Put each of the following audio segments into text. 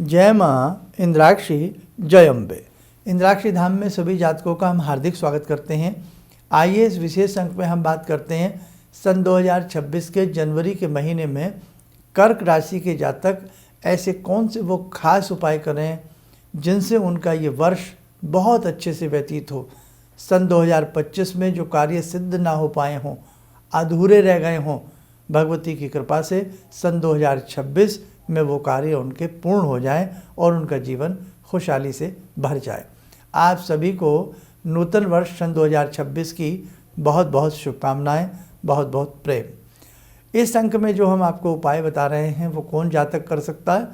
जय माँ इंद्राक्षी जय अम्बे। इंद्राक्षी धाम में सभी जातकों का हम हार्दिक स्वागत करते हैं। आइए इस विशेष अंक में हम बात करते हैं सन 2026 के जनवरी के महीने में कर्क राशि के जातक ऐसे कौन से वो खास उपाय करें जिनसे उनका ये वर्ष बहुत अच्छे से व्यतीत हो। सन 2025 में जो कार्य सिद्ध ना हो पाए हों, अधूरे रह गए हों, भगवती की कृपा से सन 2026 में वो कार्य उनके पूर्ण हो जाएं और उनका जीवन खुशहाली से भर जाए। आप सभी को नूतन वर्ष सन 2026 की बहुत बहुत शुभकामनाएं, बहुत बहुत प्रेम। इस अंक में जो हम आपको उपाय बता रहे हैं वो कौन जातक कर सकता है?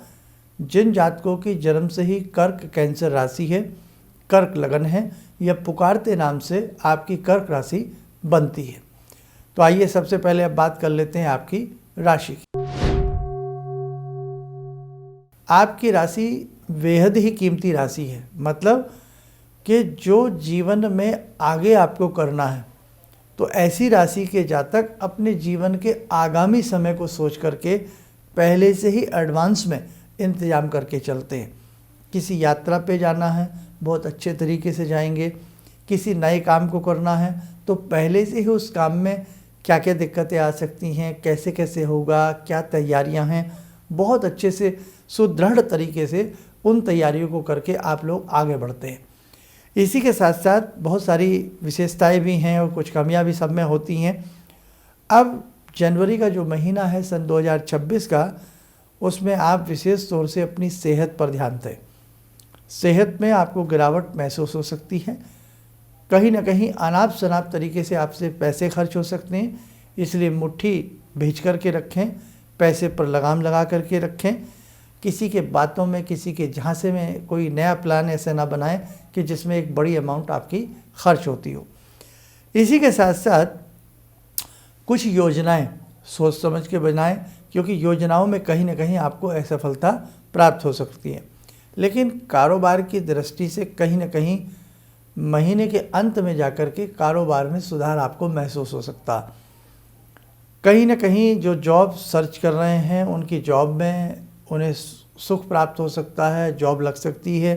जिन जातकों की जन्म से ही कर्क कैंसर राशि है, कर्क लगन है या पुकारते नाम से आपकी कर्क राशि बनती है। तो आइए सबसे पहले अब बात कर लेते हैं आपकी राशि की। आपकी राशि बेहद ही कीमती राशि है, मतलब कि जो जीवन में आगे आपको करना है तो ऐसी राशि के जातक अपने जीवन के आगामी समय को सोच करके पहले से ही एडवांस में इंतजाम करके चलते हैं। किसी यात्रा पे जाना है, बहुत अच्छे तरीके से जाएंगे। किसी नए काम को करना है तो पहले से ही उस काम में क्या क्या दिक्कतें आ सकती हैं, कैसे कैसे होगा, क्या तैयारियां हैं, बहुत अच्छे से सुदृढ़ तरीके से उन तैयारियों को करके आप लोग आगे बढ़ते हैं। इसी के साथ साथ बहुत सारी विशेषताएं भी हैं और कुछ कमियां भी सब में होती हैं। अब जनवरी का जो महीना है सन 2026 का, उसमें आप विशेष तौर से अपनी सेहत पर ध्यान दें। सेहत में आपको गिरावट महसूस हो सकती है, कहीं ना कहीं अनाप शनाप तरीके से आपसे पैसे खर्च हो सकते हैं, इसलिए मुट्ठी भेज करके रखें, पैसे पर लगाम लगा करके रखें। किसी के बातों में, किसी के झांसे में कोई नया प्लान ऐसे ना बनाएं कि जिसमें एक बड़ी अमाउंट आपकी खर्च होती हो। इसी के साथ साथ कुछ योजनाएं सोच समझ के बनाएं, क्योंकि योजनाओं में कहीं ना कहीं आपको असफलता प्राप्त हो सकती है। लेकिन कारोबार की दृष्टि से कहीं ना कहीं महीने के अंत में जाकर के कारोबार में सुधार आपको महसूस हो सकता। कहीं ना कहीं जो जॉब सर्च कर रहे हैं उनकी जॉब में उन्हें सुख प्राप्त हो सकता है, जॉब लग सकती है।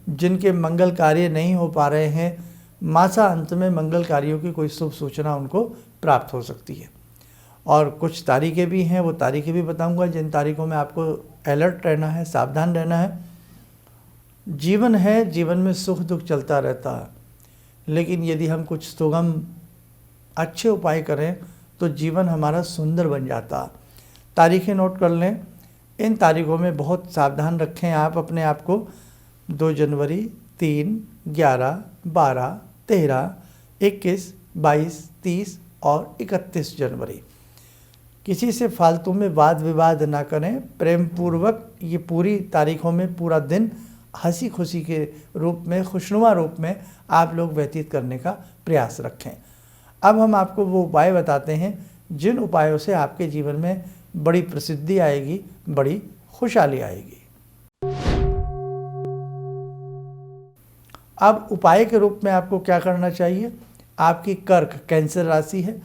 जिनके मंगल कार्य नहीं हो पा रहे हैं, मासा अंत में मंगल कार्यों की कोई शुभ सूचना उनको प्राप्त हो सकती है। और कुछ तारीखें भी हैं, वो तारीखें भी बताऊंगा जिन तारीखों में आपको अलर्ट रहना है, सावधान रहना है। जीवन है, जीवन में सुख दुख चलता रहता है, लेकिन यदि हम कुछ सुगम अच्छे उपाय करें तो जीवन हमारा सुंदर बन जाता। तारीखें नोट कर लें। इन तारीखों में बहुत सावधान रखें आप अपने आप को। 2 जनवरी, 3, 11, 12, 13, 21, 22, 30 और 31 जनवरी। किसी से फालतू में वाद विवाद ना करें। प्रेम पूर्वक ये पूरी तारीखों में पूरा दिन हंसी खुशी के रूप में, खुशनुमा रूप में आप लोग व्यतीत करने का प्रयास रखें। अब हम आपको वो उपाय बताते हैं जिन उपायों से आपके जीवन में बड़ी प्रसिद्धि आएगी, बड़ी खुशहाली आएगी। अब उपाय के रूप में आपको क्या करना चाहिए? आपकी कर्क कैंसर राशि है,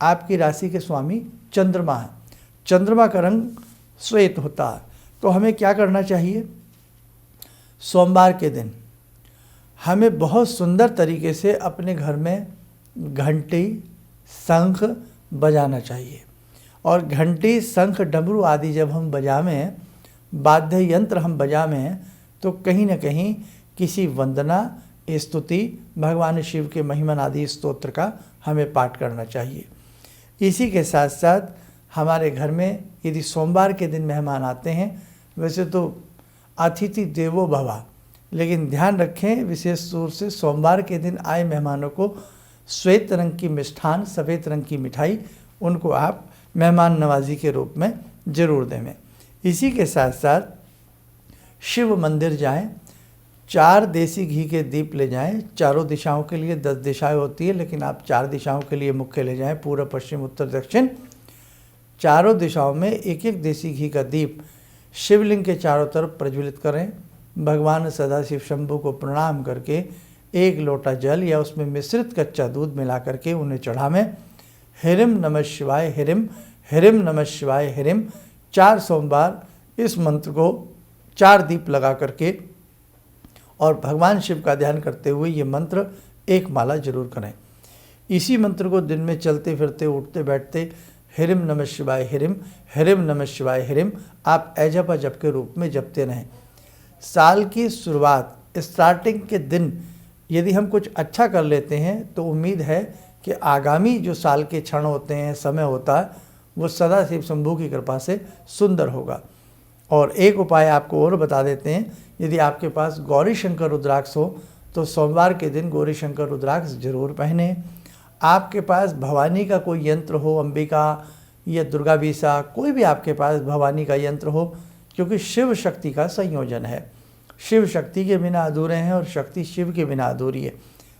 आपकी राशि के स्वामी चंद्रमा है। चंद्रमा का रंग श्वेत होता है, तो हमें क्या करना चाहिए? सोमवार के दिन हमें बहुत सुंदर तरीके से अपने घर में घंटी, शंख बजाना चाहिए। और घंटी, शंख, डमरू आदि जब हम बजावें, वाद्य यंत्र हम बजावें, तो कहीं ना कहीं किसी वंदना, स्तुति, भगवान शिव के महिमन आदि स्तोत्र का हमें पाठ करना चाहिए। इसी के साथ साथ हमारे घर में यदि सोमवार के दिन मेहमान आते हैं, वैसे तो अतिथि देवो भव, लेकिन ध्यान रखें विशेष तौर से सोमवार के दिन आए मेहमानों को श्वेत रंग की मिष्ठान, सफ़ेद रंग की मिठाई उनको आप मेहमान नवाजी के रूप में ज़रूर दें। इसी के साथ साथ शिव मंदिर जाएं, 4 देसी घी के दीप ले जाएं। चारों दिशाओं के लिए 10 दिशाएं होती है, लेकिन आप 4 दिशाओं के लिए मुख्य ले जाएं, पूर्व, पश्चिम, उत्तर, दक्षिण। चारों दिशाओं में एक एक देसी घी का दीप शिवलिंग के चारों तरफ प्रज्वलित करें। भगवान सदाशिव शंभू को प्रणाम करके 1 लोटा जल या उसमें मिश्रित कच्चा दूध मिला करके उन्हें चढ़ावें। हिरिम नमः शिवाय हिरिम, हिरिम नमः शिवाय हिरिम 4 सोमवार इस मंत्र को 4 दीप लगा करके और भगवान शिव का ध्यान करते हुए ये मंत्र 1 माला जरूर करें। इसी मंत्र को दिन में चलते फिरते उठते बैठते हिरिम नमः शिवाय हिरिम, हिरिम नमः शिवाय हिरिम आप एजपा जप के रूप में जपते रहें। साल की शुरुआत स्टार्टिंग के दिन यदि हम कुछ अच्छा कर लेते हैं तो उम्मीद है कि आगामी जो साल के क्षण होते हैं, समय होता है, वो सदा शिव शंभू की कृपा से सुंदर होगा। और एक उपाय आपको और बता देते हैं, यदि आपके पास गौरी शंकर रुद्राक्ष हो तो सोमवार के दिन गौरी शंकर रुद्राक्ष जरूर पहने। आपके पास भवानी का कोई यंत्र हो, अंबिका या दुर्गा बीसा, कोई भी आपके पास भवानी का यंत्र हो, क्योंकि शिव शक्ति का संयोजन है। शिव शक्ति के बिना अधूरे हैं और शक्ति शिव के बिना अधूरी है।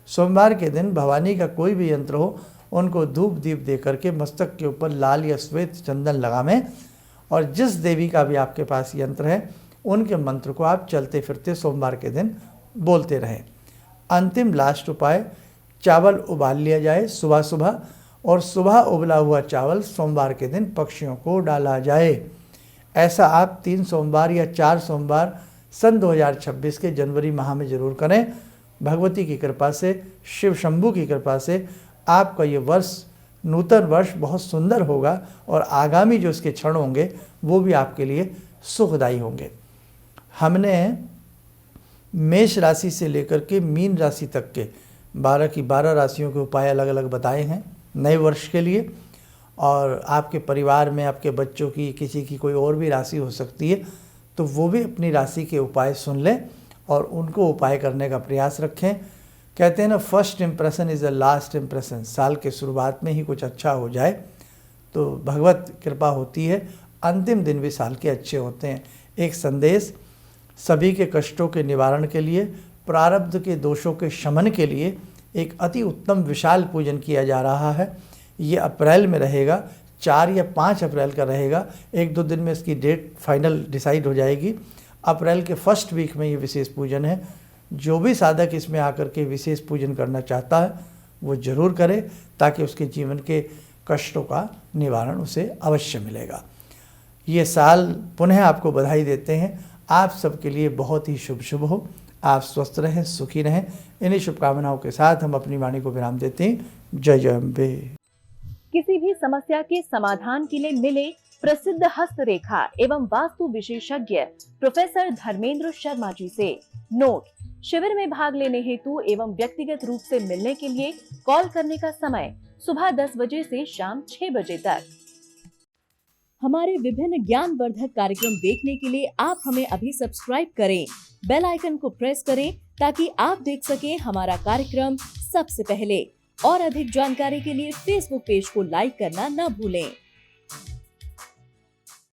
सोमवार के दिन भवानी का कोई भी यंत्र हो, उनको धूप दीप दे करके मस्तक के ऊपर लाल या श्वेत चंदन लगावें और जिस देवी का भी आपके पास यंत्र है उनके मंत्र को आप चलते फिरते सोमवार के दिन बोलते रहें। अंतिम लास्ट उपाय, चावल उबाल लिया जाए सुबह सुबह और सुबह उबला हुआ चावल सोमवार के दिन पक्षियों को डाला जाए। ऐसा आप 3 सोमवार या 4 सोमवार सन 2026 के जनवरी माह में जरूर करें। भगवती की कृपा से, शिव शंभू की कृपा से आपका ये वर्ष, नूतन वर्ष बहुत सुंदर होगा और आगामी जो इसके क्षण होंगे वो भी आपके लिए सुखदायी होंगे। हमने मेष राशि से लेकर के मीन राशि तक के 12 की 12 राशियों के उपाय अलग अलग बताए हैं नए वर्ष के लिए। और आपके परिवार में आपके बच्चों की, किसी की कोई और भी राशि हो सकती है, तो वो भी अपनी राशि के उपाय सुन लें और उनको उपाय करने का प्रयास रखें। कहते हैं ना, first impression is the last impression. साल के शुरुआत में ही कुछ अच्छा हो जाए तो भगवत कृपा होती है, अंतिम दिन भी साल के अच्छे होते हैं। एक संदेश, सभी के कष्टों के निवारण के लिए, प्रारब्ध के दोषों के शमन के लिए एक अति उत्तम विशाल पूजन किया जा रहा है। ये अप्रैल में रहेगा, 4 या 5 अप्रैल का रहेगा। 1-2 दिन में इसकी डेट फाइनल डिसाइड हो जाएगी। अप्रैल के फर्स्ट वीक में ये विशेष पूजन है। जो भी साधक इसमें आकर के विशेष पूजन करना चाहता है वो जरूर करे, ताकि उसके जीवन के कष्टों का निवारण उसे अवश्य मिलेगा। ये साल पुनः आपको बधाई देते हैं। आप सबके लिए बहुत ही शुभ हो। आप स्वस्थ रहें, सुखी रहें। इन्हीं शुभकामनाओं के साथ हम अपनी वाणी को विराम देते हैं। जय जय अम्बे। किसी भी समस्या के समाधान के लिए मिले प्रसिद्ध हस्तरेखा एवं वास्तु विशेषज्ञ प्रोफेसर धर्मेंद्र शर्मा जी से। नोट, शिविर में भाग लेने हेतु एवं व्यक्तिगत रूप से मिलने के लिए कॉल करने का समय सुबह 10 बजे से शाम 6 बजे तक। हमारे विभिन्न ज्ञानवर्धक कार्यक्रम देखने के लिए आप हमें अभी सब्सक्राइब करें, बेल आइकन को प्रेस करें ताकि आप देख सकें हमारा कार्यक्रम सबसे पहले। और अधिक जानकारी के लिए फेसबुक पेज को लाइक करना न भूलें।